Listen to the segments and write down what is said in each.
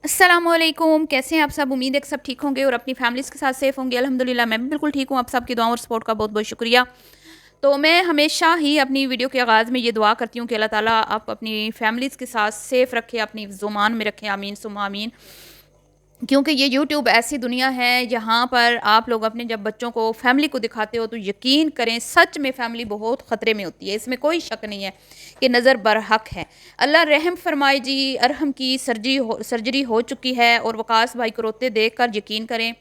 अस्सलामुअलैकुम, कैसे हैं आप सब। उम्मीद है कि सब ठीक होंगे और अपनी फैमिलीज़ के साथ सेफ़ होंगे। अल्हम्दुलिल्लाह मैं भी बिल्कुल ठीक हूँ। आप सबकी दुआओं और सपोर्ट का बहुत बहुत शुक्रिया। तो मैं हमेशा ही अपनी वीडियो के आगाज़ में ये दुआ करती हूँ कि अल्लाह ताला आप अपनी फैमिलीज़ के साथ सेफ़ रखे, अपनी ज़ुबान में रखें, आमीन सुम्मा आमीन। क्योंकि ये यूट्यूब ऐसी दुनिया है जहाँ पर आप लोग अपने जब बच्चों को फैमिली को दिखाते हो तो यकीन करें सच में फैमिली बहुत ख़तरे में होती है, इसमें कोई शक नहीं है कि नज़र बरहक है। अल्लाह रहम फरमाए जी। अरहम की सर्जरी हो चुकी है और वकास भाई को रोते देख कर यकीन करें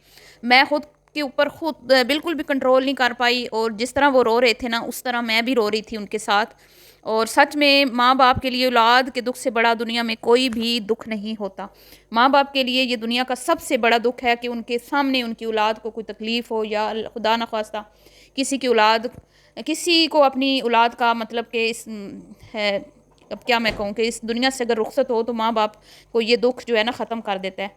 मैं खुद के ऊपर खुद बिल्कुल भी कंट्रोल नहीं कर पाई, और जिस तरह वो रो रहे थे ना उस तरह मैं भी रो रही थी उनके साथ। और सच में माँ बाप के लिए औलाद के दुख से बड़ा दुनिया में कोई भी दुख नहीं होता। माँ बाप के लिए ये दुनिया का सबसे बड़ा दुख है कि उनके सामने उनकी औलाद को कोई तकलीफ़ हो, या खुदा न खास्ता किसी की औलाद किसी को अपनी औलाद का मतलब कि इस है, अब क्या मैं कहूँ कि इस दुनिया से अगर रुखसत हो तो माँ बाप को ये दुख जो है ना ख़त्म कर देता है।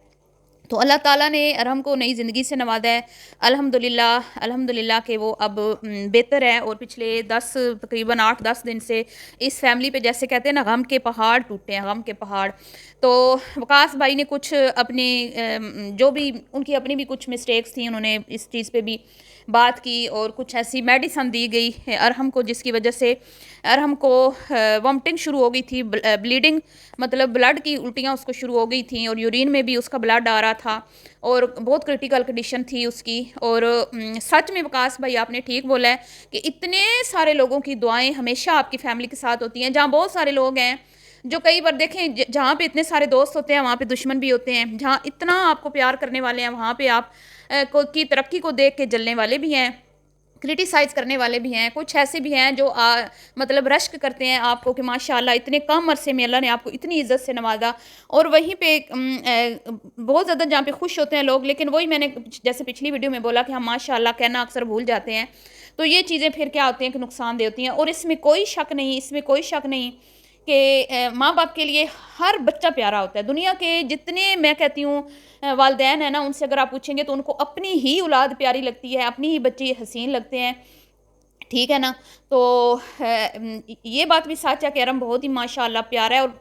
तो अल्लाह ताला ने अरहम को नई ज़िंदगी से नवाजा है। अल्हम्दुलिल्लाह अल्हम्दुलिल्लाह कि वो अब बेहतर है, और पिछले 10 तकरीबन 8-10 दिन से इस फैमिली पे जैसे कहते हैं ना गम के पहाड़ टूटे हैं, गम के पहाड़। तो वकास भाई ने कुछ अपनी जो भी उनकी अपनी भी कुछ मिस्टेक्स थी, उन्होंने इस चीज़ पे भी बात की, और कुछ ऐसी मेडिसन दी गई है अरहम को जिसकी वजह से अरहम को वॉमिटिंग शुरू हो गई थी, ब्लीडिंग मतलब ब्लड की उल्टियाँ उसको शुरू हो गई थी, और यूरिन में भी उसका ब्लड आ रहा था, और बहुत क्रिटिकल कंडीशन थी उसकी। और सच में वकास भाई आपने ठीक बोला है कि इतने सारे लोगों की दुआएं हमेशा आपकी फैमिली के साथ होती हैं। जहाँ बहुत सारे लोग हैं जो कई बार देखें जहाँ पे इतने सारे दोस्त होते हैं वहाँ पे दुश्मन भी होते हैं, जहाँ इतना आपको प्यार करने वाले हैं वहाँ पे आप की तरक्की को देख के जलने वाले भी हैं, क्रिटिसाइज़ करने वाले भी हैं। कुछ ऐसे भी हैं जो मतलब रश्क करते हैं आपको कि माशाल्लाह इतने कम अरसे में अल्लाह ने आपको इतनी इज़्ज़त से नवाज़ा। और वहीं पे बहुत ज़्यादा जहाँ पे खुश होते हैं लोग, लेकिन वही मैंने जैसे पिछली वीडियो में बोला कि हम माशाल्लाह कहना अक्सर भूल जाते हैं। तो ये चीज़ें फिर क्या होती हैं कि नुकसानदेह होती हैं, और इसमें कोई शक नहीं, इसमें कोई शक नहीं कि माँ-बाप के लिए हर बच्चा प्यारा होता है। दुनिया के जितने मैं कहती हूँ वालिदैन हैं ना, उनसे अगर आप पूछेंगे तो उनको अपनी ही औलाद प्यारी लगती है, अपनी ही बच्चे हसीन लगते हैं। ठीक है ना? तो ये बात भी सच है कि अरम बहुत ही माशाअल्लाह प्यारा है, और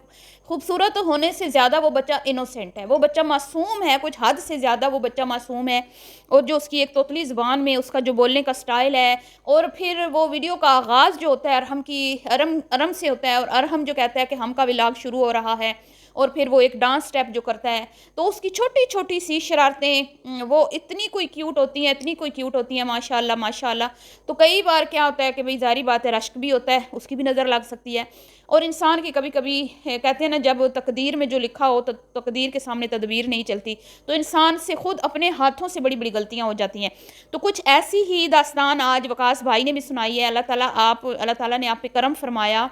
खूबसूरत होने से ज़्यादा वो बच्चा इनोसेंट है, वो बच्चा मासूम है, कुछ हद से ज़्यादा वो बच्चा मासूम है। और जो उसकी एक तोतली ज़ुबान में उसका जो बोलने का स्टाइल है, और फिर वो वीडियो का आगाज़ जो होता है अरहम की अरम अरम से होता है, और अरहम जो कहता है कि हम का व्लॉग शुरू हो रहा है, और फिर वो एक डांस स्टेप जो करता है, तो उसकी छोटी-छोटी सी शरारतें वो इतनी कोई क्यूट होती हैं, इतनी कोई क्यूट होती हैं माशाअल्लाह, माशाअल्लाह। तो कई बार क्या होता है कि भई ज़ाहिर बात है रश्क भी होता है, उसकी भी नज़र लग सकती है। और इंसान की कभी-कभी कहते हैं ना जब तकदीर में जो लिखा हो तो तकदीर के सामने तदबीर नहीं चलती, तो इंसान से खुद अपने हाथों से बड़ी-बड़ी गलतियाँ हो जाती हैं। तो कुछ ऐसी ही दास्तान आज वकास भाई ने भी सुनाई है। अल्लाह ताला ने आप पे करम फरमाया।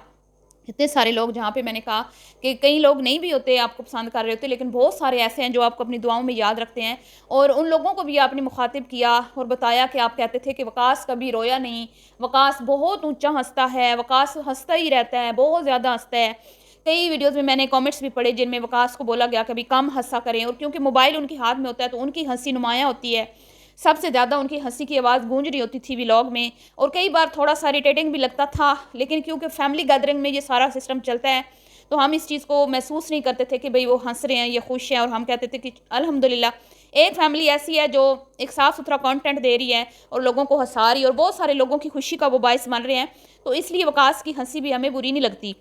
इतने सारे लोग जहाँ पे मैंने कहा कि कई लोग नहीं भी होते आपको पसंद कर रहे होते, लेकिन बहुत सारे ऐसे हैं जो आपको अपनी दुआओं में याद रखते हैं, और उन लोगों को भी आपने मुखातिब किया और बताया कि आप कहते थे कि वकास कभी रोया नहीं, वकास बहुत ऊंचा हंसता है, वकास हंसता ही रहता है, बहुत ज़्यादा हंसता है। कई वीडियोस में मैंने कमेंट्स भी पढ़े जिनमें वकास को बोला गया कभी कम हंसा करें, और क्योंकि मोबाइल उनके हाथ में होता है तो उनकी हंसी नुमायाँ होती है, सबसे ज़्यादा उनकी हंसी की आवाज़ गूंज रही होती थी व्लॉग में, और कई बार थोड़ा-सा इरिटेटिंग भी लगता था, लेकिन क्योंकि फैमिली गैदरिंग में ये सारा सिस्टम चलता है, तो हम इस चीज़ को महसूस नहीं करते थे कि भई वो हँस रहे हैं, ये खुश हैं, और हम कहते थे कि अल्हम्दुलिल्लाह, एक फैमिली ऐसी है जो एक साफ-सुथरा कंटेंट दे रही है और लोगों को हँसा रही है, और बहुत सारे लोगों की खुशी का वो बायस बन रहे हैं, तो इसलिए वकास की हँसी भी हमें बुरी नहीं लगती।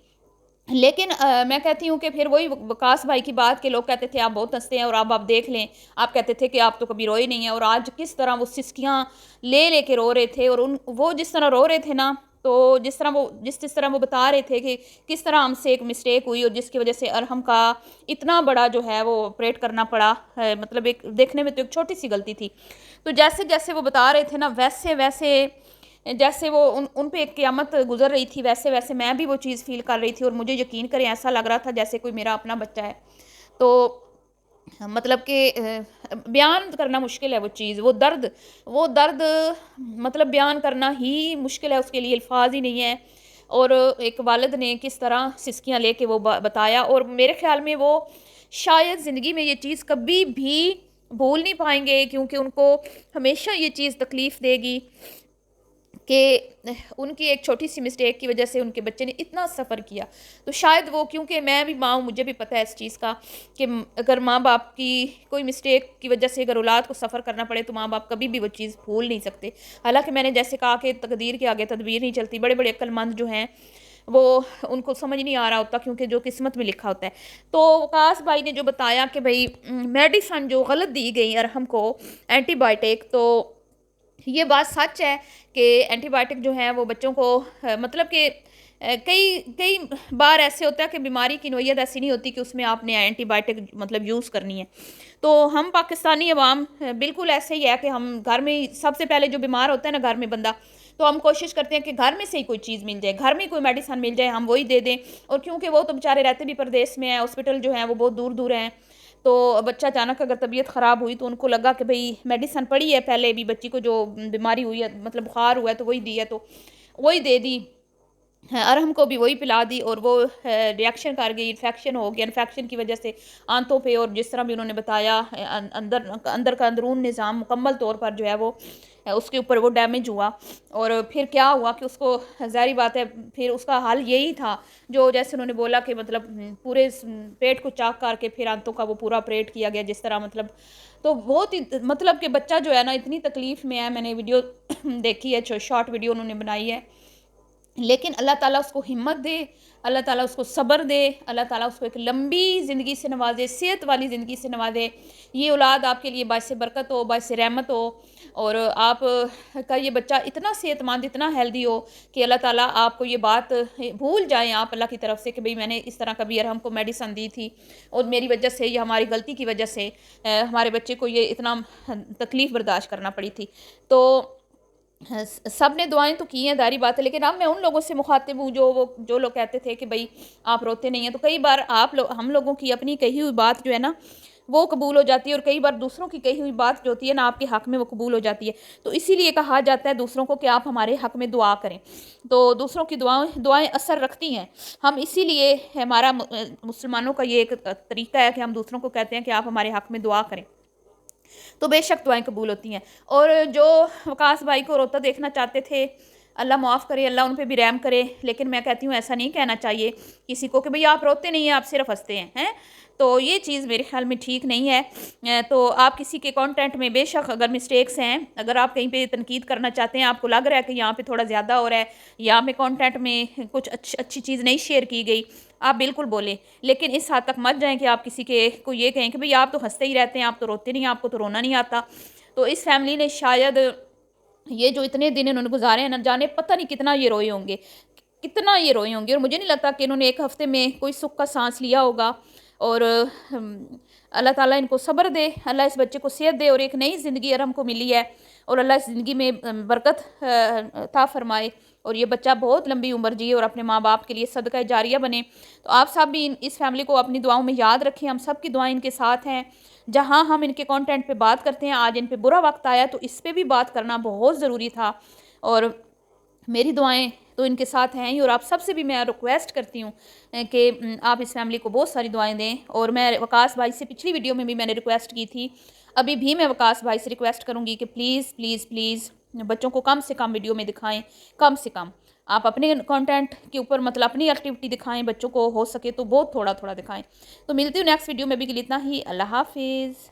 लेकिन मैं कहती हूँ कि फिर वही वकास भाई की बात के लोग कहते थे आप बहुत हँसते हैं, और अब आप देख लें, आप कहते थे कि आप तो कभी रोए नहीं हैं, और आज किस तरह वो सिसकियाँ ले के रो रहे थे, और उन वो जिस तरह रो रहे थे ना, तो जिस तरह वो बता रहे थे कि किस तरह हमसे एक मिस्टेक हुई और जिसकी वजह से अरहम का इतना बड़ा जो है वो ऑपरेट करना पड़ा है, मतलब एक देखने में तो एक छोटी सी गलती थी। तो जैसे जैसे वो बता रहे थे ना वैसे वैसे जैसे वो उन पे एक क़यामत गुज़र रही थी, वैसे-वैसे मैं भी वो चीज़ फ़ील कर रही थी, और मुझे यकीन करें ऐसा लग रहा था जैसे कोई मेरा अपना बच्चा है। तो मतलब कि बयान करना मुश्किल है वो चीज़, वो दर्द मतलब बयान करना ही मुश्किल है, उसके लिए अल्फ़ाज़ ही नहीं है। और एक वालिद ने किस तरह सिसकियाँ लेके वो ब बताया, और मेरे ख़्याल में वो शायद ज़िंदगी में ये चीज़ कभी भी भूल नहीं पाएँगे, क्योंकि उनको हमेशा ये चीज़ तकलीफ़ देगी کہ ان کی ایک چھوٹی سی مسٹیک کی وجہ سے ان کے بچے نے اتنا سفر کیا. تو شاید وہ، کیونکہ میں بھی ماں ہوں، مجھے بھی پتہ ہے اس چیز کا کہ اگر ماں باپ کی کوئی مسٹیک کی وجہ سے اگر اولاد کو سفر کرنا پڑے تو ماں باپ کبھی بھی وہ چیز بھول نہیں سکتے. حالانکہ میں نے جیسے کہا کہ تقدیر کے آگے تدبیر نہیں چلتی. بڑے بڑے عقل مند جو ہیں وہ ان کو سمجھ نہیں آ رہا ہوتا، کیونکہ جو قسمت میں لکھا ہوتا ہے. تو وقاص بھائی نے جو بتایا کہ بھئی میڈیسن جو غلط دی گئی ارحم کو، اینٹی بائیوٹک، تو یہ بات سچ ہے کہ اینٹی بائیوٹک جو ہیں وہ بچوں کو مطلب کہ کئی بار ایسے ہوتا ہے کہ بیماری کی نوعیت ایسی نہیں ہوتی کہ اس میں آپ نے اینٹی بائیوٹک مطلب یوز کرنی ہے. تو ہم پاکستانی عوام بالکل ایسے ہی ہے کہ ہم گھر میں سب سے پہلے جو بیمار ہوتا ہے نا گھر میں بندہ، تو ہم کوشش کرتے ہیں کہ گھر میں سے ہی کوئی چیز مل جائے، گھر میں کوئی میڈیسن مل جائے ہم وہی دے دیں. اور کیونکہ وہ تو بیچارے رہتے بھی پردیس میں ہیں، ہاسپٹل جو ہیں وہ بہت دور دور ہیں، تو بچہ اچانک اگر طبیعت خراب ہوئی تو ان کو لگا کہ بھئی میڈیسن پڑی ہے پہلے بھی بچی کو جو بیماری ہوئی ہے مطلب بخار ہوا ہے تو وہی دی ہے، تو وہی دے دی. ارحم کو بھی وہی پلا دی اور وہ ریاکشن کر گئی، انفیکشن ہو گیا. انفیکشن کی وجہ سے آنتوں پہ اور جس طرح بھی انہوں نے بتایا اندر کا اندرون نظام مکمل طور پر جو ہے وہ اس کے اوپر وہ ڈیمیج ہوا. اور پھر کیا ہوا کہ اس کو ظاہری بات ہے پھر اس کا حل یہی تھا جو جیسے انہوں نے بولا کہ مطلب پورے پیٹ کو چاک کر کے پھر آنتوں کا وہ پورا آپریٹ کیا گیا جس طرح مطلب. تو بہت ہی مطلب کہ بچہ جو ہے نا اتنی تکلیف میں ہے. میں نے ویڈیو دیکھی ہے، شارٹ ویڈیو انہوں نے بنائی ہے، لیکن اللہ تعالیٰ اس کو ہمت دے، اللہ تعالیٰ اس کو صبر دے، اللہ تعالیٰ اس کو ایک لمبی زندگی سے نوازے، صحت والی زندگی سے نوازے. یہ اولاد آپ کے لیے باعث برکت ہو، باعث رحمت ہو، اور آپ کا یہ بچہ اتنا صحت مند، اتنا ہیلدی ہو کہ اللہ تعالیٰ آپ کو یہ بات بھول جائیں آپ اللہ کی طرف سے کہ بھئی میں نے اس طرح کبھی ارحم کو میڈیسن دی تھی اور میری وجہ سے یا ہماری غلطی کی وجہ سے ہمارے بچے کو یہ اتنا تکلیف برداشت کرنا پڑی تھی. تو سب نے دعائیں تو کی ہیں ظاہری بات ہے، لیکن اب میں ان لوگوں سے مخاطب ہوں جو لوگ کہتے تھے کہ بھئی آپ روتے نہیں ہیں. تو کئی بار ہم لوگوں کی اپنی کہی ہوئی بات جو ہے نا وہ قبول ہو جاتی ہے، اور کئی بار دوسروں کی کہی ہوئی بات جو ہوتی ہے نا آپ کے حق میں وہ قبول ہو جاتی ہے. تو اسی لیے کہا جاتا ہے دوسروں کو کہ آپ ہمارے حق میں دعا کریں. تو دوسروں کی دعائیں اثر رکھتی ہیں. ہم اسی لیے ہمارا مسلمانوں کا یہ ایک طریقہ ہے کہ ہم دوسروں کو کہتے ہیں کہ آپ ہمارے حق میں دعا کریں، تو بے شک دعائیں قبول ہوتی ہیں. اور جو وقاص بھائی کو روتا دیکھنا چاہتے تھے اللہ معاف کرے، اللہ ان پہ بھی رحم کرے، لیکن میں کہتی ہوں ایسا نہیں کہنا چاہیے کسی کو کہ بھئی آپ روتے نہیں ہیں، آپ صرف ہنستے ہیں. تو یہ چیز میرے خیال میں ٹھیک نہیں ہے. تو آپ کسی کے کانٹینٹ میں بے شک اگر مسٹیکس ہیں، اگر آپ کہیں پہ تنقید کرنا چاہتے ہیں، آپ کو لگ رہا ہے کہ یہاں پہ تھوڑا زیادہ ہو رہا ہے یا میں کانٹینٹ میں کچھ اچھی چیز نہیں شیئر کی گئی، آپ بالکل بولیں، لیکن اس حد تک مت جائیں کہ آپ کسی کے کو یہ کہیں کہ بھئی آپ تو ہنستے ہی رہتے ہیں، آپ تو روتے نہیں، آپ کو تو رونا نہیں آتا. تو اس فیملی نے شاید یہ جو اتنے دن انہوں نے گزارے ہیں نہ جانے پتہ نہیں کتنا یہ روئے ہوں گے، اور مجھے نہیں لگتا کہ انہوں نے ایک ہفتے میں کوئی سکھ کا سانس لیا ہوگا. اور اللہ تعالیٰ ان کو صبر دے، اللہ اس بچے کو صحت دے، اور ایک نئی زندگی ارحم کو ملی ہے، اور اللہ اس زندگی میں برکت عطا فرمائے اور یہ بچہ بہت لمبی عمر جیے اور اپنے ماں باپ کے لیے صدقہ جاریہ بنے. تو آپ سب بھی اس فیملی کو اپنی دعاؤں میں یاد رکھیں، ہم سب کی دعائیں ان کے ساتھ ہیں. جہاں ہم ان کے کانٹینٹ پہ بات کرتے ہیں، آج ان پہ برا وقت آیا تو اس پہ بھی بات کرنا بہت ضروری تھا، اور میری دعائیں تو ان کے ساتھ ہیں ہی. اور آپ سب سے بھی میں ریکویسٹ کرتی ہوں کہ آپ اس فیملی کو بہت ساری دعائیں دیں. اور میں وقاص بھائی سے پچھلی ویڈیو میں بھی میں نے ریکویسٹ کی تھی، ابھی بھی میں وقاص بھائی سے ریکویسٹ کروں گی کہ پلیز پلیز پلیز بچوں کو کم سے کم ویڈیو میں دکھائیں، کم سے کم. آپ اپنے کانٹینٹ کے اوپر مطلب اپنی ایکٹیویٹی دکھائیں، بچوں کو ہو سکے تو بہت تھوڑا تھوڑا دکھائیں. تو ملتی ہوں نیکسٹ ویڈیو میں، بھی کے لیے اتنا ہی. اللہ حافظ.